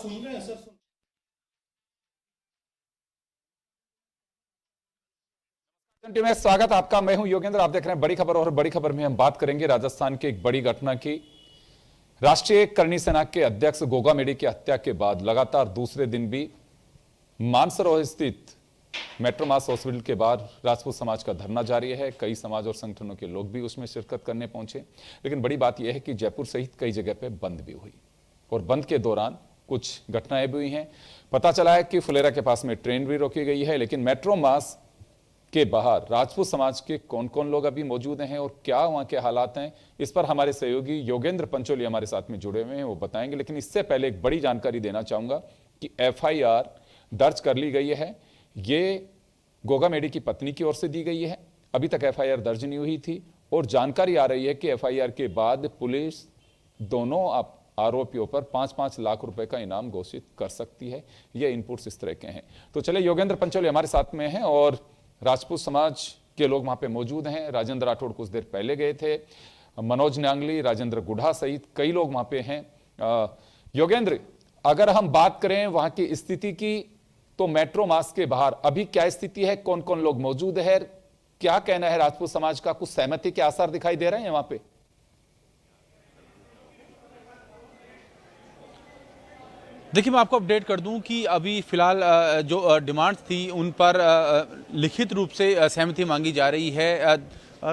सुन रहे हैं sir? Team में स्वागत आपका। मैं हूं योगेंद्र। आप देख रहे हैं बड़ी खबर और बड़ी खबर में हम बात करेंगे राजस्थान की एक बड़ी घटना की। राष्ट्रीय करणी सेना के अध्यक्ष गोगा मेडी की हत्या के बाद लगातार दूसरे दिन भी मानसरोवर स्थित मेट्रोमास हॉस्पिटल के बाहर राजपूत समाज का धरना जारी है। कई समाज और संगठनों के लोग भी उसमें शिरकत करने पहुंचे, लेकिन बड़ी बात यह है कि जयपुर सहित कई जगह पे बंद भी हुई और बंद के दौरान कुछ घटनाएं भी हुई हैं। पता चला है कि फुलेरा के पास में ट्रेन भी रोकी गई है, लेकिन मेट्रोमास के बाहर राजपूत समाज के कौन कौन लोग अभी मौजूद हैं और क्या वहां के हालात हैं, इस पर हमारे सहयोगी योगेंद्र पंचोली हमारे साथ में जुड़े हुए हैं, वो बताएंगे। लेकिन इससे पहले एक बड़ी जानकारी देना चाहूंगा कि एफआईआर दर्ज कर ली गई है। ये गोगा मेडी की पत्नी की ओर से दी गई है। अभी तक एफआईआर दर्ज नहीं हुई थी और जानकारी आ रही है कि एफआईआर के बाद पुलिस दोनों आरोपियों पर 5-5 लाख रुपए का इनाम घोषित कर सकती है। ये इनपुट्स इस तरह के हैं। तो चले, योगेंद्र पंचोली हमारे साथ में हैं और राजपूत समाज के लोग वहां पे मौजूद हैं। राजेंद्र राठौड़ कुछ देर पहले गए थे, मनोज न्यांगली, राजेंद्र गुढ़ा सहित कई लोग वहां पे हैं। योगेंद्र, अगर हम बात करें वहां की स्थिति की, तो मेट्रो मास के बाहर अभी क्या स्थिति है, कौन कौन लोग मौजूद है, क्या कहना है राजपूत समाज का? कुछ सहमति के आसार दिखाई दे रहे हैं वहां पे? देखिए, मैं आपको अपडेट कर दूं कि अभी फिलहाल जो डिमांड्स थी उन पर लिखित रूप से सहमति मांगी जा रही है।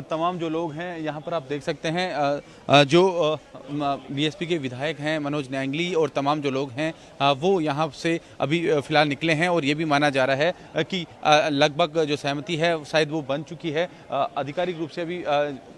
तमाम जो लोग हैं यहाँ पर आप देख सकते हैं, जो बीएसपी के विधायक हैं मनोज न्यांगली और तमाम जो लोग हैं वो यहाँ से अभी फिलहाल निकले हैं और ये भी माना जा रहा है कि लगभग जो सहमति है शायद वो बन चुकी है। आधिकारिक रूप से अभी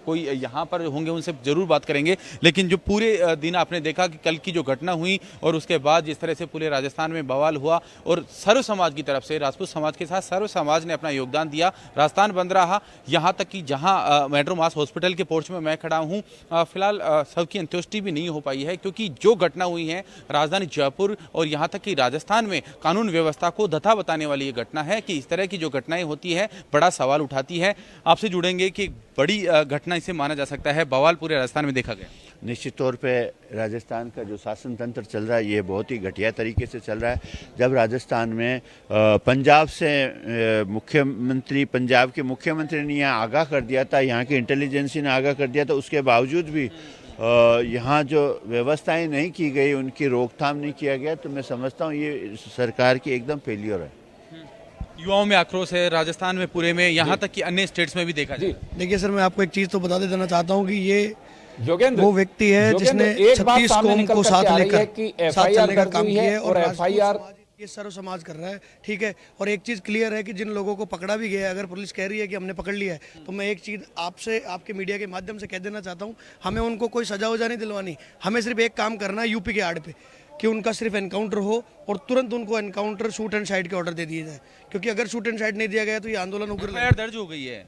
कोई यहाँ पर होंगे, उनसे जरूर बात करेंगे। लेकिन जो पूरे दिन आपने देखा कि कल की जो घटना हुई और उसके बाद जिस तरह से पूरे राजस्थान में बवाल हुआ और सर्व समाज की तरफ से, राजपूत समाज के साथ सर्व समाज ने अपना योगदान दिया, राजस्थान बंद रहा। यहाँ तक कि जहाँ मेट्रोमास हॉस्पिटल के पोर्च में मैं खड़ा हूँ, फिलहाल सबकी अंत्येष्टि भी नहीं हो पाई है, क्योंकि जो घटना हुई है राजधानी जयपुर और यहाँ तक कि राजस्थान में कानून व्यवस्था को धथा बताने वाली ये घटना है कि इस तरह की जो घटनाएं होती है बड़ा सवाल उठाती है। आपसे जुड़ेंगे कि बड़ी घटना इसे माना जा सकता है, बवाल पूरे राजस्थान में देखा गया। निश्चित तौर पे राजस्थान का जो शासन तंत्र चल रहा है ये बहुत ही घटिया तरीके से चल रहा है। जब राजस्थान में पंजाब से मुख्यमंत्री, पंजाब के मुख्यमंत्री ने यहाँ आगाह कर दिया था, यहाँ की इंटेलिजेंसी ने आगाह कर दिया था, उसके बावजूद भी यहाँ जो व्यवस्थाएं नहीं की गई, उनकी रोकथाम नहीं किया गया, तो मैं समझता हूँ ये सरकार की एकदम फेलियर है। युवाओं में आक्रोश है राजस्थान में पूरे में, यहाँ तक कि अन्य स्टेट्स में भी देखा जाए। देखिए सर, मैं आपको एक चीज तो बता देना चाहता हूँ कि ये योगेंद्र वो व्यक्ति है जिसने 36 कौम को साथ लेकर साथ चलने का काम किया है और एफआईआर ये सर्व समाज कर रहा है, ठीक है। और एक चीज क्लियर है कि जिन लोगों को पकड़ा भी गया है, अगर पुलिस कह रही है कि हमने पकड़ लिया है, तो मैं एक चीज आपसे, आपके मीडिया के माध्यम से कह देना चाहता हूँ, हमें उनको कोई सजा वजा नहीं दिलवानी। हमें सिर्फ एक काम करना है यूपी के आड़ पे, कि उनका सिर्फ एनकाउंटर हो और तुरंत उनको एनकाउंटर शूट एंड साइड के ऑर्डर दे दिए जाए, क्योंकि अगर शूट एंड साइड नहीं दिया गया तो ये आंदोलन उग्र दर्ज हो गई है।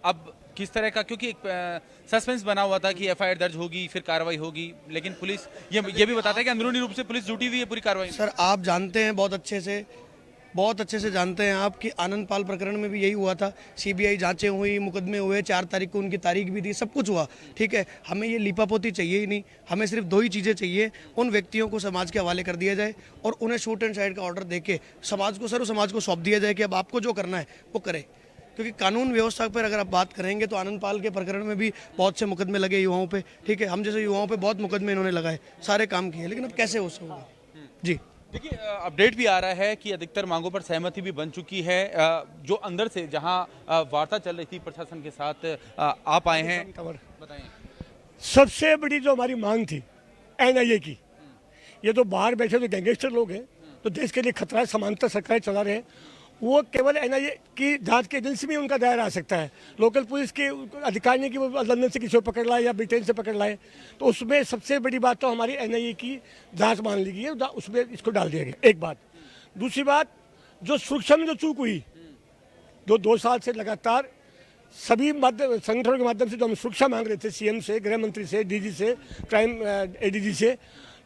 अब किस तरह का, क्योंकि एक सस्पेंस बना हुआ था कि एफआईआर दर्ज होगी फिर कार्रवाई होगी, लेकिन पुलिस ये भी बताता है कि अंदरूनी रूप से पुलिस जुटी हुई है पूरी कार्रवाई। सर आप जानते हैं बहुत अच्छे से जानते हैं आप कि आनंद पाल प्रकरण में भी यही हुआ था। सीबीआई जांचें हुई, मुकदमे हुए, 4 तारीख को उनकी तारीख भी दी, सब कुछ हुआ, ठीक है। हमें ये लीपापोती चाहिए ही नहीं, हमें सिर्फ 2 ही चीज़ें चाहिए। उन व्यक्तियों को समाज के हवाले कर दिया जाए और उन्हें शूट एंड साइड का ऑर्डर देके समाज को, सर्व समाज को सौंप दिया जाए कि अब आपको जो करना है वो करे। क्योंकि कानून व्यवस्था पर अगर आप बात करेंगे तो आनंद पाल के प्रकरण में भी बहुत से मुकदमे लगे युवाओं पे, ठीक है। हम जैसे युवाओं पे बहुत मुकदमे इन्होंने लगाए, सारे काम किए, लेकिन अब कैसे हो सकता होगा? जी देखिए, अपडेट भी आ रहा है कि अधिकतर मांगों पर सहमति भी बन चुकी है। जो अंदर से जहां वार्ता चल रही थी प्रशासन के साथ, आप आए हैं, बताएं। सबसे बड़ी जो हमारी मांग थी एनआईए की, ये तो बाहर बैठे जो गैंगस्टर लोग हैं, तो देश के लिए खतरा है, समांतर सरकारें चला रहे हैं, वो केवल एनआईए की जांच के एजेंसी में उनका दायरा आ सकता है। लोकल पुलिस के अधिकारी नहीं कि वो लंदन से किसी को पकड़ लाए या ब्रिटेन से पकड़ लाए। तो उसमें सबसे बड़ी बात तो हमारी एनआईए की जांच मान ली गई है, उसमें इसको डाल दिया गया, एक बात। दूसरी बात, जो सुरक्षा में जो चूक हुई, जो 2 साल से लगातार सभी संगठनों के माध्यम से जो हम सुरक्षा मांग रहे थे, सीएम से, गृह मंत्री से, डीजी से, क्राइम एडीजी से,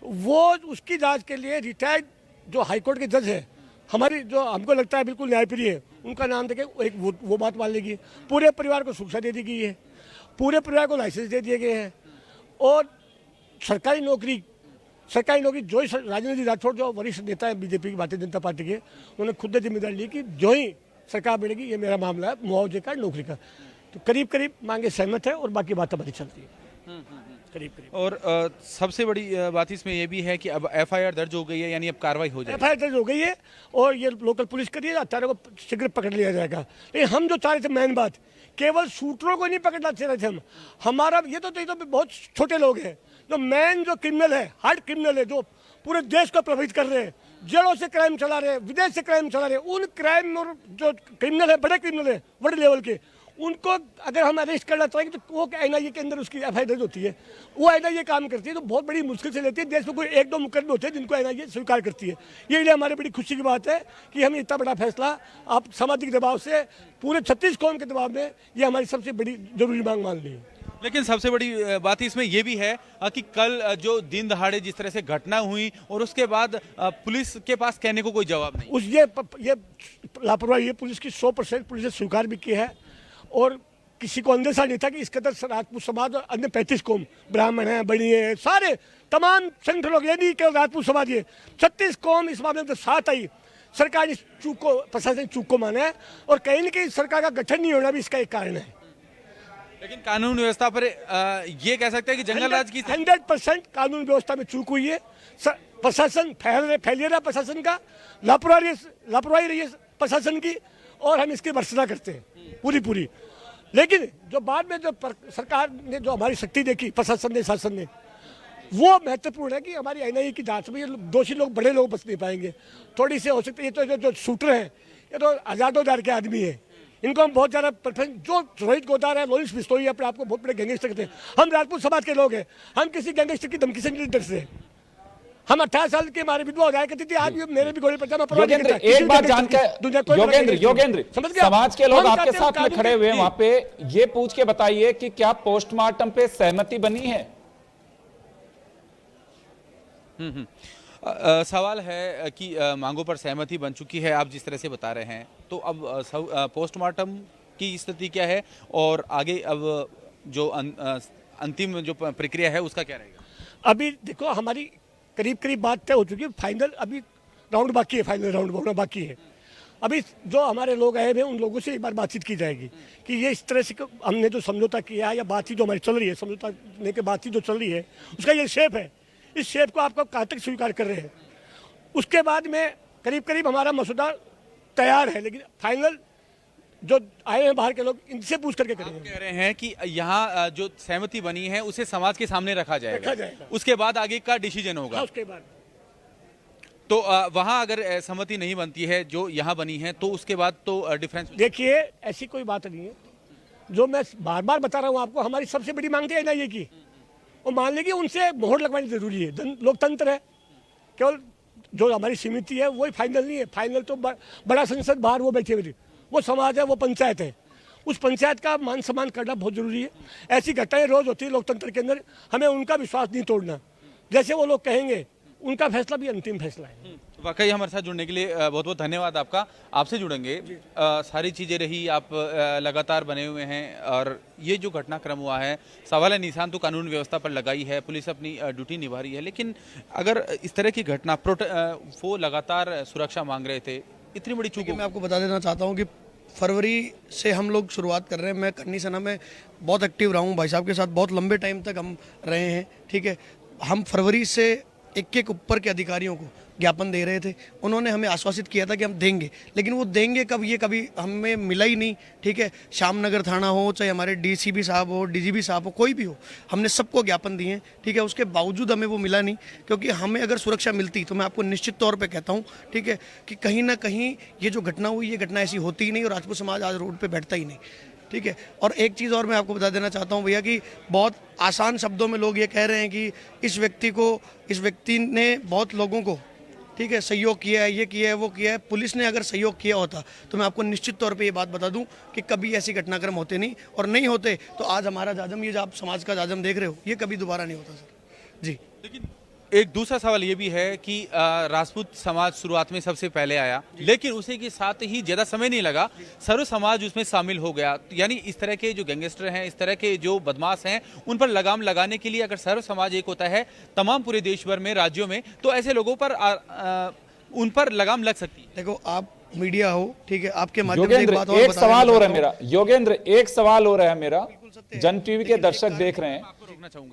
तो वो उसकी जाँच के लिए रिटायर्ड जो हाईकोर्ट के जज है, हमारी जो हमको लगता है बिल्कुल न्यायप्रिय है, उनका नाम देके एक वो बात मान लेगी। पूरे परिवार को सुरक्षा दे दी गई है, पूरे परिवार को लाइसेंस दे दिए गए हैं और सरकारी नौकरी सरकारी नौकरी जो ही राजेंद्र राठौड़ जो वरिष्ठ नेता है बीजेपी की भारतीय जनता पार्टी के, उन्होंने खुद ने जिम्मेदारी ली कि जो ही सरकार बढ़ेगी ये मेरा मामला है मुआवजे का, नौकरी का। तो करीब करीब मांगे सहमत है और बाकी बातें बड़ी चलती है करीब करीब। और सबसे बड़ी बात इसमें यह भी है कि अब एफआईआर दर्ज हो गई है, यानी अब कार्रवाई हो जाएगी। एफआईआर दर्ज हो गई है और ये लोकल पुलिस करिए, हत्यारों को शीघ्र पकड़ लिया जाएगा। लेकिन हम जो चाह रहे थे मेन बात, केवल शूटरों को नहीं पकड़ना चाह रहे थे हम, हमारा ये तो बहुत छोटे लोग हैं, जो मेन जो क्रिमिनल है, हार्ड क्रिमिनल है, जो पूरे देश को प्रभावित कर रहे हैं, जेलों से क्राइम चला रहे हैं, विदेश से क्राइम चला रहे हैं, उन क्राइम और जो क्रिमिनल है, बड़े क्रिमिनल है, बड़े लेवल के, उनको अगर हम अरेस्ट करना चाहेंगे तो वो एनआईए के अंदर उसकी एफआईआर दर्ज होती है, वो एनआईए काम करती है, तो बहुत बड़ी मुश्किल से लेती है। देश में कोई एक दो मुकदमे होते हैं जिनको एनआईए स्वीकार करती है। ये लिए हमारे बड़ी खुशी की बात है कि हम इतना बड़ा फैसला आप सामाजिक दबाव से, पूरे 36 कौम के दबाव में, ये हमारी सबसे बड़ी जरूरी मांग मान ली है। लेकिन सबसे बड़ी बात इसमें यह भी है कि कल जो दिन दहाड़े जिस तरह से घटना हुई और उसके बाद पुलिस के पास कहने को कोई जवाब नहीं। ये लापरवाही है पुलिस की, 100% पुलिस ने स्वीकार भी की है और किसी को अंदेशा नहीं था कि इस कदर राजपूत समाज और अन्य 35 कौम, ब्राह्मण हैं, बड़ी हैं, सारे तमाम संगठन लोग, ये नहीं केवल राजपूत समाज, ये 36 कौम इस मामले में साथ आई। सरकार इस चूक को, प्रशासन चूक को माना है और कहीं न कहीं सरकार का गठन नहीं होना भी इसका एक कारण है। लेकिन कानून व्यवस्था पर ये कह सकते हैं कि जंगल राज की 100% कानून व्यवस्था में चूक हुई है। प्रशासन फैलियर है, प्रशासन का लापरवाही रही है प्रशासन की, और हम इसकी भर्त्सना करते हैं पूरी। लेकिन जो बाद में जो सरकार ने जो हमारी शक्ति देखी, प्रशासन ने, शासन ने, वो महत्वपूर्ण है कि हमारी एनआईए की जांच में ये दोषी लोग, बड़े लोग बच नहीं पाएंगे। थोड़ी से हो सकती है, ये तो जो शूटर हैं ये तो हजारों के आदमी है, इनको हम बहुत ज़्यादा जो रोहित गोदार है, लोरिस बिश्नोई अपने आप को बहुत बड़े गैंगस्टर कहते हैं। हम राजपूत समाज के लोग हैं, हम किसी गैंगस्टर की धमकी से नहीं डरते। हम 18 साल के हमारे विधवा हो जाया करती थी, आज भी मेरे भी गोली पड़ता है। योगेंद्र, एक बात जानकर, योगेंद्र समाज के लोग आपके साथ में खड़े हुए वहां पे, ये पूछ के बताइए कि क्या पोस्टमार्टम पे सहमति बनी है? सवाल है कि मांगों पर सहमति बन चुकी है, आप जिस तरह से बता रहे हैं, तो अब पोस्टमार्टम की स्थिति क्या है और आगे अब जो अंतिम जो प्रक्रिया है उसका क्या रहेगा? अभी देखो हमारी करीब बात तय हो चुकी है, फाइनल अभी राउंड बाकी है, फाइनल राउंड होना बाकी है। अभी जो हमारे लोग आए हैं उन लोगों से एक बार बातचीत की जाएगी कि ये इस तरह से हमने जो समझौता किया या बातचीत जो हमारी चल रही है, समझौता लेकर बातचीत जो चल रही है, उसका ये शेप है, इस शेप को आपको कहाँ तक स्वीकार कर रहे हैं। उसके बाद में करीब हमारा मसौदा तैयार है, लेकिन फाइनल जो आए हैं बाहर के लोग, इनसे पूछ करके करेंगे। कह रहे हैं कि यहाँ जो सहमति बनी है उसे समाज के सामने रखा जाएगा। उसके बाद आगे का डिसीजन होगा। उसके बाद तो वहाँ अगर सहमति नहीं बनती है जो यहाँ बनी है, तो उसके बाद तो डिफरेंस। देखिए ऐसी कोई बात नहीं है, जो मैं बार बता रहा हूँ आपको, हमारी सबसे बड़ी मांग थी एनआईए की, और मान लीजिए उनसे मोहर लगवानी जरूरी है। लोकतंत्र है, केवल जो हमारी समिति है वही फाइनल नहीं है। फाइनल तो बड़ा संसद बाहर वो बैठे हुए, वो समाज है, वो पंचायत है, उस पंचायत का मान सम्मान करना बहुत जरूरी है। ऐसी घटनाएं रोज होती है लोकतंत्र के अंदर, हमें उनका विश्वास नहीं तोड़ना। जैसे वो लोग कहेंगे उनका फैसला भी अंतिम फैसला है। वाकई हमारे साथ जुड़ने के लिए बहुत बहुत धन्यवाद आपका। आपसे जुड़ेंगे, सारी चीज़ें रही, आप लगातार बने हुए हैं और ये जो घटनाक्रम हुआ है, सवाल निशान तो कानून व्यवस्था पर लगाई है, पुलिस अपनी ड्यूटी निभा रही है, लेकिन अगर इस तरह की घटना, वो लगातार सुरक्षा मांग रहे थे, इतनी बड़ी चूक। मैं आपको बता देना चाहता हूँ कि फरवरी से हम लोग शुरुआत कर रहे हैं। मैं करनी सेना में बहुत एक्टिव रहा हूँ, भाई साहब के साथ बहुत लंबे टाइम तक हम रहे हैं, ठीक है। हम फरवरी से एक ऊपर के अधिकारियों को ज्ञापन दे रहे थे, उन्होंने हमें आश्वासित किया था कि हम देंगे, लेकिन वो देंगे कब, ये कभी हमें मिला ही नहीं, ठीक है। श्यामनगर थाना हो, चाहे हमारे डीसीपी साहब हो, डीजीपी साहब हो, कोई भी हो, हमने सबको ज्ञापन दिए हैं, ठीक है। उसके बावजूद हमें वो मिला नहीं, क्योंकि हमें अगर सुरक्षा मिलती तो मैं आपको निश्चित तौर पर कहता हूँ, ठीक है, कि कहीं ना कहीं ये जो घटना हुई, ये घटना ऐसी होती ही नहीं और राजपूत समाज आज रोड पर बैठता ही नहीं, ठीक है। और एक चीज़ और मैं आपको बता देना चाहता हूँ भैया, कि बहुत आसान शब्दों में लोग ये कह रहे हैं कि इस व्यक्ति ने बहुत लोगों को, ठीक है, सहयोग किया है, ये किया है, वो किया है। पुलिस ने अगर सहयोग किया होता तो मैं आपको निश्चित तौर पे ये बात बता दूं कि कभी ऐसी घटनाक्रम होते नहीं, और नहीं होते तो आज हमारा जाजम, ये जो आप समाज का जाजम देख रहे हो, ये कभी दोबारा नहीं होता सर जी। लेकिन एक दूसरा सवाल ये भी है कि राजपूत समाज शुरुआत में सबसे पहले आया, लेकिन उसी के साथ ही ज़्यादा समय नहीं लगा, सर्व समाज उसमें शामिल हो गया। यानी इस तरह के जो गैंगस्टर हैं, इस तरह के जो बदमाश हैं, उन पर लगाम लगाने के लिए अगर सर्व समाज एक होता है तमाम पूरे देश भर में, राज्यों में, तो ऐसे लोगों पर उन पर लगाम लग सकती है। देखो, आप मीडिया हो, ठीक है, आपके माध्यम से योगेंद्र, बात और एक बताना सवाल हो रहा है चाहता मेरा। योगेंद्र, एक सवाल हो रहा है मेरा, जन टीवी के दर्शक देख रहे हैं।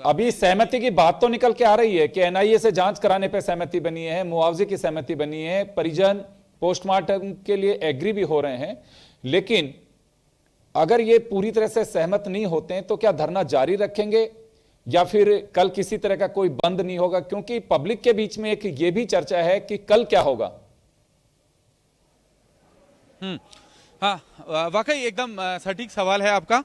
अभी सहमति की बात तो निकल के आ रही है कि एनआईए से जांच कराने पे सहमति बनी है, मुआवजे की सहमति बनी है, परिजन पोस्टमार्टम के लिए एग्री भी हो रहे हैं, लेकिन अगर ये पूरी तरह से सहमत नहीं होते हैं तो क्या धरना जारी रखेंगे या फिर कल किसी तरह का कोई बंद नहीं होगा? क्योंकि पब्लिक के बीच में एक ये भी चर्चा है कि कल क्या होगा। हाँ, वाकई एकदम सटीक सवाल है आपका।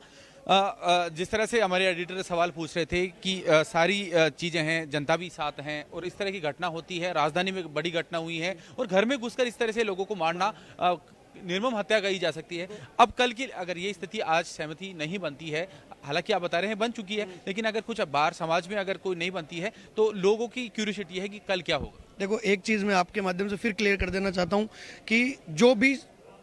जिस तरह से हमारे एडिटर सवाल पूछ रहे थे कि सारी चीज़ें हैं, जनता भी साथ हैं और इस तरह की घटना होती है, राजधानी में बड़ी घटना हुई है और घर में घुसकर इस तरह से लोगों को मारना निर्मम हत्या कही जा सकती है। अब कल की अगर ये स्थिति आज सहमति नहीं बनती है, हालांकि आप बता रहे हैं बन चुकी है, लेकिन अगर कुछ बाहर समाज में अगर कोई नहीं बनती है तो लोगों की क्यूरियोसिटी है कि कल क्या होगा। देखो, एक चीज़ मैं आपके माध्यम से फिर क्लियर कर देना चाहता हूँ कि जो भी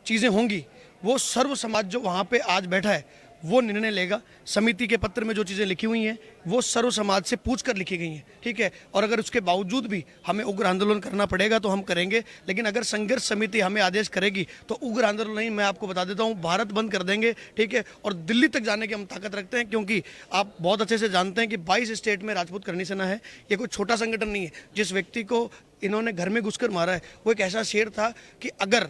चीज़ें होंगी वो सर्व समाज जो वहाँ पे आज बैठा है वो निर्णय लेगा। समिति के पत्र में जो चीज़ें लिखी हुई हैं वो सर्व समाज से पूछ कर लिखी गई हैं, ठीक है। और अगर उसके बावजूद भी हमें उग्र आंदोलन करना पड़ेगा तो हम करेंगे, लेकिन अगर संघर्ष समिति हमें आदेश करेगी तो उग्र आंदोलन नहीं, मैं आपको बता देता हूँ, भारत बंद कर देंगे, ठीक है। और दिल्ली तक जाने की हम ताकत रखते हैं, क्योंकि आप बहुत अच्छे से जानते हैं कि 22 स्टेट में राजपूत करनी सेना है। ये कोई छोटा संगठन नहीं है। जिस व्यक्ति को इन्होंने घर में घुसकर मारा है वो एक ऐसा शेर था कि अगर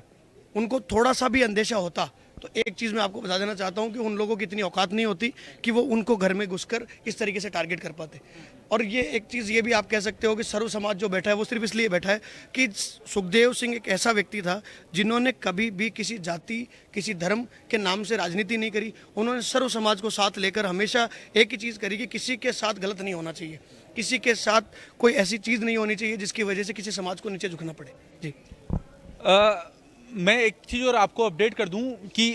उनको थोड़ा सा भी अंदेशा होता तो एक चीज़ मैं आपको बता देना चाहता हूं कि उन लोगों की इतनी औकात नहीं होती कि वो उनको घर में घुसकर इस तरीके से टारगेट कर पाते। और ये एक चीज़ ये भी आप कह सकते हो कि सर्व समाज जो बैठा है वो सिर्फ इसलिए बैठा है कि सुखदेव सिंह एक ऐसा व्यक्ति था जिन्होंने कभी भी किसी जाति, किसी धर्म के नाम से राजनीति नहीं करी। उन्होंने सर्व समाज को साथ लेकर हमेशा एक ही चीज़ करी कि किसी के साथ गलत नहीं होना चाहिए, किसी के साथ कोई ऐसी चीज़ नहीं होनी चाहिए जिसकी वजह से किसी समाज को नीचे झुकना पड़े। जी, मैं एक चीज़ और आपको अपडेट कर दूं कि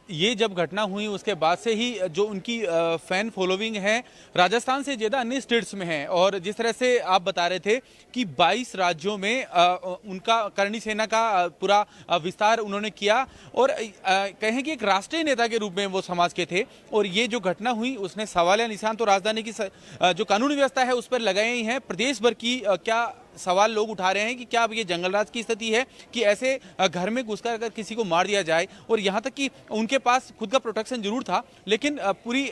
ये जब घटना हुई उसके बाद से ही जो उनकी फैन फॉलोइंग है राजस्थान से ज़्यादा अन्य स्टेट्स में है। और जिस तरह से आप बता रहे थे कि 22 राज्यों में उनका करणी सेना का पूरा विस्तार उन्होंने किया और कहें कि एक राष्ट्रीय नेता के रूप में वो समाज के थे। और ये जो घटना हुई उसने सवालिया निशान तो राजधानी की जो कानूनी व्यवस्था है उस पर लगाए ही हैं। प्रदेश भर की क्या सवाल लोग उठा रहे हैं कि क्या अब ये जंगलराज की स्थिति है कि ऐसे घर में घुसकर अगर किसी को मार दिया जाए। और यहाँ तक कि उनके पास खुद का प्रोटेक्शन जरूर था, लेकिन पूरी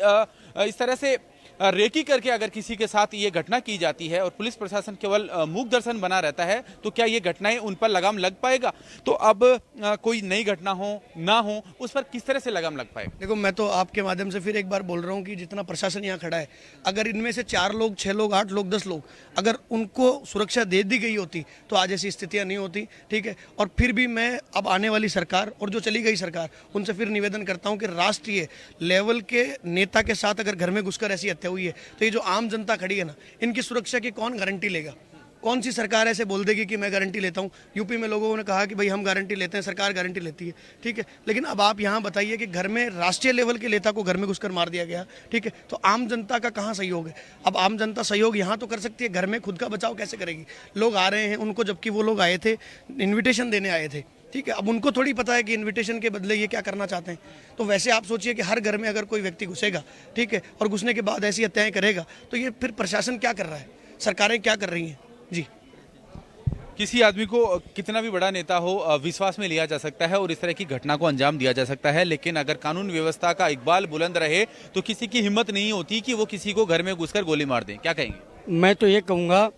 इस तरह से रेकी करके अगर किसी के साथ ये घटना की जाती है और पुलिस प्रशासन केवल मूक दर्शन बना रहता है तो क्या ये घटनाएं उन पर लगाम लग पाएगा? तो अब कोई नई घटना हो ना हो उस पर किस तरह से लगाम लग पाएगा? देखो, मैं तो आपके माध्यम से फिर एक बार बोल रहा हूँ कि जितना प्रशासन यहाँ खड़ा है, अगर इनमें से 4 लोग, 6 लोग, 8 लोग, 10 लोग अगर उनको सुरक्षा दे दी गई होती तो आज ऐसी स्थितियाँ नहीं होती, ठीक है। और फिर भी मैं अब आने वाली सरकार और जो चली गई सरकार उनसे फिर निवेदन करता हूँ कि राष्ट्रीय लेवल के नेता के साथ अगर घर में घुसकर ऐसी हत्या हुई है तो ये जो आम जनता खड़ी है ना, इनकी सुरक्षा की कौन गारंटी लेगा? कौन सी सरकार ऐसे बोल देगी कि मैं गारंटी लेता हूँ? यूपी में लोगों ने कहा कि भाई हम गारंटी लेते हैं, सरकार गारंटी लेती है, ठीक है। लेकिन अब आप यहाँ बताइए कि घर में राष्ट्रीय लेवल के नेता को घर में घुसकर मार दिया गया, ठीक है, तो आम जनता का कहाँ सहयोग है? अब आम जनता सहयोग यहाँ तो कर सकती है, घर में खुद का बचाव कैसे करेगी? लोग आ रहे हैं उनको, जबकि वो लोग आए थे इन्विटेशन देने आए थे, ठीक है। अब उनको थोड़ी पता है कि इनविटेशन के बदले ये क्या करना चाहते हैं। तो वैसे आप सोचिए कि हर घर में अगर कोई व्यक्ति घुसेगा, ठीक है, और घुसने के बाद ऐसी हत्याएं करेगा तो ये फिर प्रशासन क्या कर रहा है, सरकारें क्या कर रही हैं? जी, किसी आदमी को कितना भी बड़ा नेता हो विश्वास में लिया जा सकता है और इस तरह की घटना को अंजाम दिया जा सकता है, लेकिन अगर कानून व्यवस्था का इकबाल बुलंद रहे तो किसी की हिम्मत नहीं होती कि वो किसी को घर में घुसकर गोली मार दें। क्या कहेंगे? मैं तो ये कहूँगा,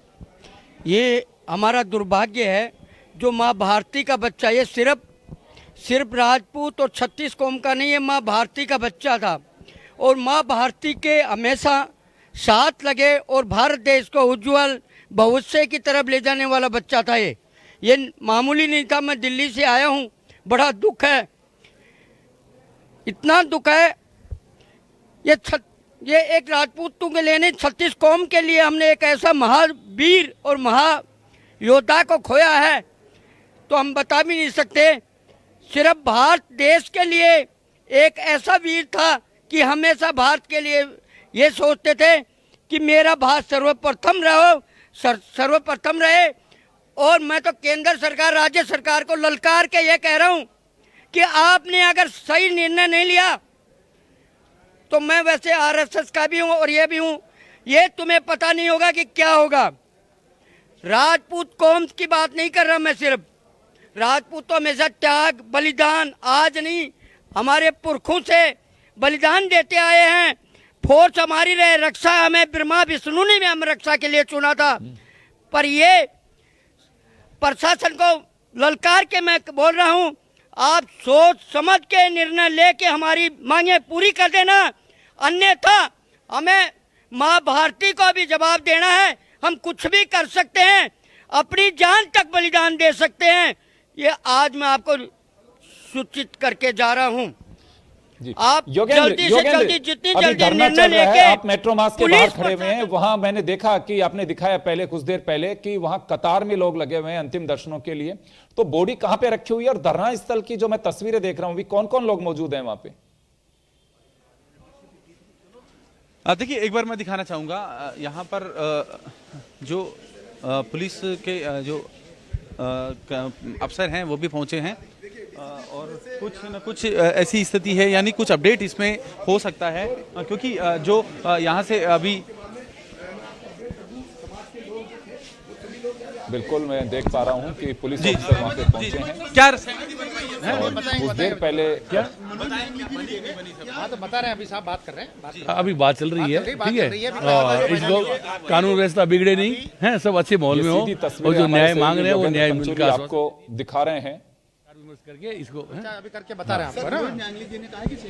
ये हमारा दुर्भाग्य है जो माँ भारती का बच्चा, ये सिर्फ राजपूत और 36 कौम का नहीं है, माँ भारती का बच्चा था और माँ भारती के हमेशा साथ लगे और भारत देश को उज्जवल भविष्य की तरफ ले जाने वाला बच्चा था। ये मामूली नहीं था। मैं दिल्ली से आया हूँ, बड़ा दुख है, इतना दुख है। ये एक राजपूतों के लिए नहीं, 36 कौम के लिए हमने एक ऐसा महावीर और महायोद्धा को खोया है तो हम बता भी नहीं सकते। सिर्फ भारत देश के लिए एक ऐसा वीर था कि हमेशा भारत के लिए ये सोचते थे कि मेरा भारत सर्वप्रथम रहो, सर्वप्रथम रहे। और मैं तो केंद्र सरकार, राज्य सरकार को ललकार के ये कह रहा हूं कि आपने अगर सही निर्णय नहीं लिया, तो मैं वैसे आरएसएस का भी हूं और ये भी हूं, ये तुम्हें पता नहीं होगा कि क्या होगा। राजपूत कौम की बात नहीं कर रहा मैं, सिर्फ राजपूत तो हमेशा त्याग बलिदान, आज नहीं हमारे पुरखों से बलिदान देते आए हैं। फोर्स हमारी रहे, रक्षा हमें ब्रह्मा विष्णु ने भी हम रक्षा के लिए चुना था। पर ये प्रशासन को ललकार के मैं बोल रहा हूं, आप सोच समझ के निर्णय लेके हमारी मांगे पूरी कर देना, अन्यथा हमें माँ भारती को भी जवाब देना है। हम कुछ भी कर सकते हैं, अपनी जान तक बलिदान दे सकते हैं। ये आज मैं आपको सूचित करके जा रहा हूं। आप जल्दी से जल्दी जितनी जल्दी निर्णय लेके, आप मेट्रो मास के बाहर खड़े हुए हैं, वहां मैंने देखा कि आपने दिखाया पहले कुछ देर पहले कि वहां कतार में लोग लगे हुए हैं अंतिम दर्शनों के लिए। तो बॉडी कहां पे रखी हुई है और धरना स्थल की जो मैं तस्वीरें देख रहा हूं, कौन कौन लोग मौजूद हैं वहां पे? देखिए, एक बार मैं दिखाना चाहूँगा, यहाँ पर जो पुलिस के जो अफसर हैं वो भी पहुँचे हैं और कुछ न कुछ ऐसी स्थिति है, यानी कुछ अपडेट इसमें हो सकता है, क्योंकि जो यहाँ से अभी बिल्कुल मैं देख पा रहा हूं कि पुलिस अफसर वहां पे पहुंचे हैं। क्या कुछ देर पहले क्या तो बता रहे हैं, अभी साहब बात कर रहे हैं, अभी बात चल रही है, ठीक है। इसको कानून व्यवस्था बिगड़े नहीं है, सब अच्छे माहौल में हो, और जो न्याय मांग रहे हैं वो न्याय मिलकर आपको दिखा रहे हैं करके इसको अभी करके बता रहे हैं आपको ना।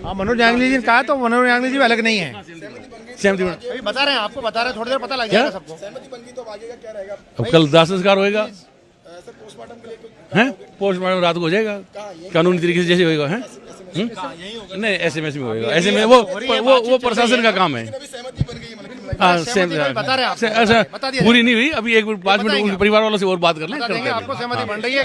हाँ, मनोज जांगली जी ने कहा, तो मनोज जांगली जी अलग नहीं है, सहमति अभी बता रहे हैं आपको, बता रहे हैं, थोड़ी देर पता लग जाएगा सबको। अब कल दाह संस्कार होएगा, पोस्टमार्टम रात को हो जाएगा कानूनी तरीके से जैसे होएगा, है नहीं एसएमएस में होएगा, ऐसे में वो प्रशासन का काम है। हाँ, बता रहे हैं ऐसा पूरी नहीं हुई, अभी 1-5 मिनट परिवार वालों से और बात कर लें, आपको सहमति बन रही है,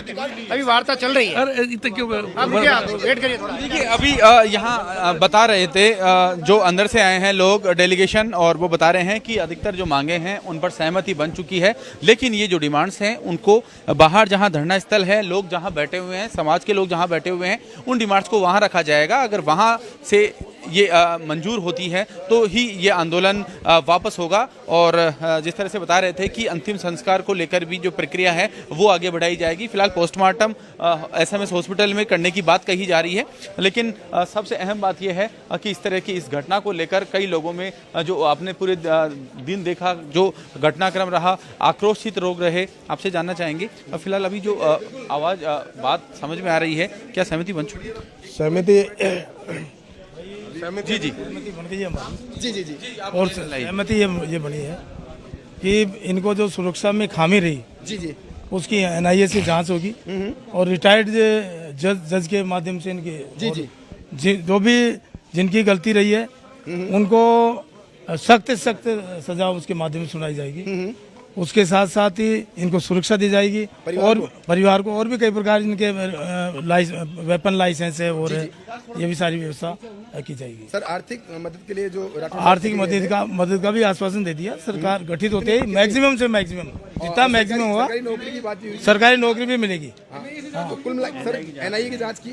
अभी वार्ता चल रही है। अरे इतने क्यों वेट करिए थोड़ा। देखिए, अभी यहाँ बता रहे थे जो अंदर से आए हैं लोग डेलीगेशन, और वो बता रहे हैं कि अधिकतर जो मांगे हैं उन पर सहमति बन चुकी है, लेकिन ये जो डिमांड्स हैं उनको बाहर जहाँ धरना स्थल है, लोग जहाँ बैठे हुए हैं, समाज के लोग जहाँ बैठे हुए हैं, उन डिमांड्स को वहाँ रखा जाएगा। अगर वहाँ से ये मंजूर होती है तो ही ये आंदोलन वापस होगा। और जिस तरह से बता रहे थे कि अंतिम संस्कार को लेकर भी जो प्रक्रिया है वो आगे बढ़ाई जाएगी। फिलहाल पोस्टमार्टम एसएमएस हॉस्पिटल में करने की बात कही जा रही है, लेकिन सबसे अहम बात यह है कि इस तरह की इस घटना को लेकर कई लोगों में जो आपने पूरे दिन देखा, जो घटनाक्रम रहा, आक्रोशित लोग रहे। आपसे जानना चाहेंगे, फिलहाल अभी जो आवाज़ बात समझ में आ रही है, क्या सहमति बन चुकी है? सहमति जी जी बन गई है हमारी। जी और सहमति ये बनी है कि इनको जो सुरक्षा में खामी रही, जी उसकी एनआईए से जांच होगी और रिटायर्ड जज के माध्यम से इनके जो भी जिनकी गलती रही है उनको सख्त सजा उसके माध्यम से सुनाई जाएगी। उसके साथ साथ ही इनको सुरक्षा दी जाएगी और परिवार को और भी कई प्रकार इनके वेपन लाइसेंस है और ये भी सारी व्यवस्था की जाएगी। सर, आर्थिक मदद के लिए जो आर्थिक मदद का भी आश्वासन दे दिया। सरकार गठित होते ही मैक्सिमम से मैक्सिमम जितना मैक्सिमम होगा नौकरी की बात, सरकारी नौकरी भी मिलेगी। तो कुल मिला सर एनआईए की जांच की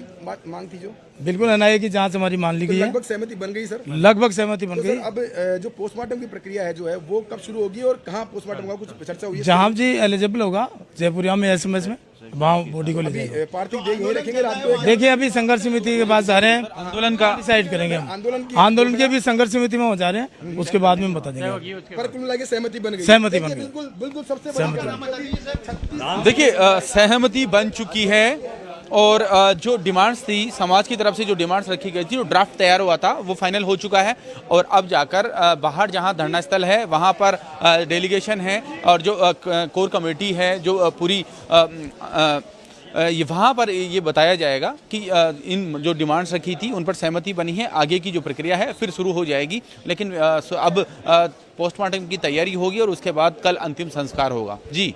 मांग थी जो बिल्कुल एनआईए की जांच हमारी मान ली गई है। लगभग सहमति बन गई सर, लगभग सहमति बन गई। अब जो पोस्टमार्टम की प्रक्रिया है जो है वो कब शुरू होगी और कहाँ पोस्टमार्टम का कुछ चर्चा हुई है? जहाँ जी एलिजिबल होगा जयपुरिया में एसएमएस में वहाँ बॉडी को ले जाएंगे। पार्थिव देह यहीं रखेंगे रात को? देखिए अभी संघर्ष समिति के पास जा रहे हैं, आंदोलन का डिसाइड करेंगे हम। आंदोलन के भी संघर्ष समिति में हो जा रहे हैं, उसके बाद में बता देंगे। पर कुल मिला के सहमति बन गई। सहमति बन गई, बिल्कुल बिल्कुल सबसे बड़ी देखिए सहमति बन चुकी है। और जो डिमांड्स थी समाज की तरफ से, जो डिमांड्स रखी गई थी, जो ड्राफ्ट तैयार हुआ था वो फाइनल हो चुका है। और अब जाकर बाहर जहां धरना स्थल है वहां पर डेलीगेशन है और जो कोर कमेटी है जो पूरी वहाँ पर ये बताया जाएगा कि इन जो डिमांड्स रखी थी उन पर सहमति बनी है। आगे की जो प्रक्रिया है फिर शुरू हो जाएगी, लेकिन अब पोस्टमार्टम की तैयारी होगी और उसके बाद कल अंतिम संस्कार होगा। जी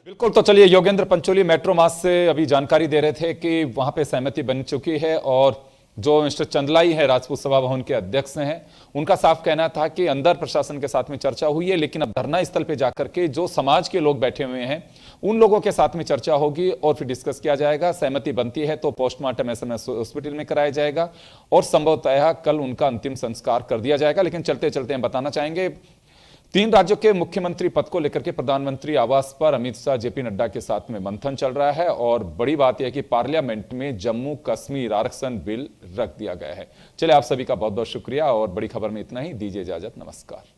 बिल्कुल, तो चलिए योगेंद्र पंचोली मेट्रो मास से अभी जानकारी दे रहे थे कि वहां पे सहमति बन चुकी है और जो मिस्टर चंदलाई है, राजपूत सभा भवन के अध्यक्ष हैं, उनका साफ कहना था कि अंदर प्रशासन के साथ में चर्चा हुई है, लेकिन अब धरना स्थल पे जाकर के जो समाज के लोग बैठे हुए हैं उन लोगों के साथ में चर्चा होगी और फिर डिस्कस किया जाएगा। सहमति बनती है तो पोस्टमार्टम एसएमएस हॉस्पिटल में कराया जाएगा और संभवतः कल उनका अंतिम संस्कार कर दिया जाएगा। लेकिन चलते चलते हम बताना चाहेंगे, 3 राज्यों के मुख्यमंत्री पद को लेकर के प्रधानमंत्री आवास पर अमित शाह, जेपी नड्डा के साथ में मंथन चल रहा है और बड़ी बात यह है कि पार्लियामेंट में जम्मू कश्मीर आरक्षण बिल रख दिया गया है। चलिए, आप सभी का बहुत बहुत शुक्रिया और बड़ी खबर में इतना ही। दीजिए इजाजत, नमस्कार।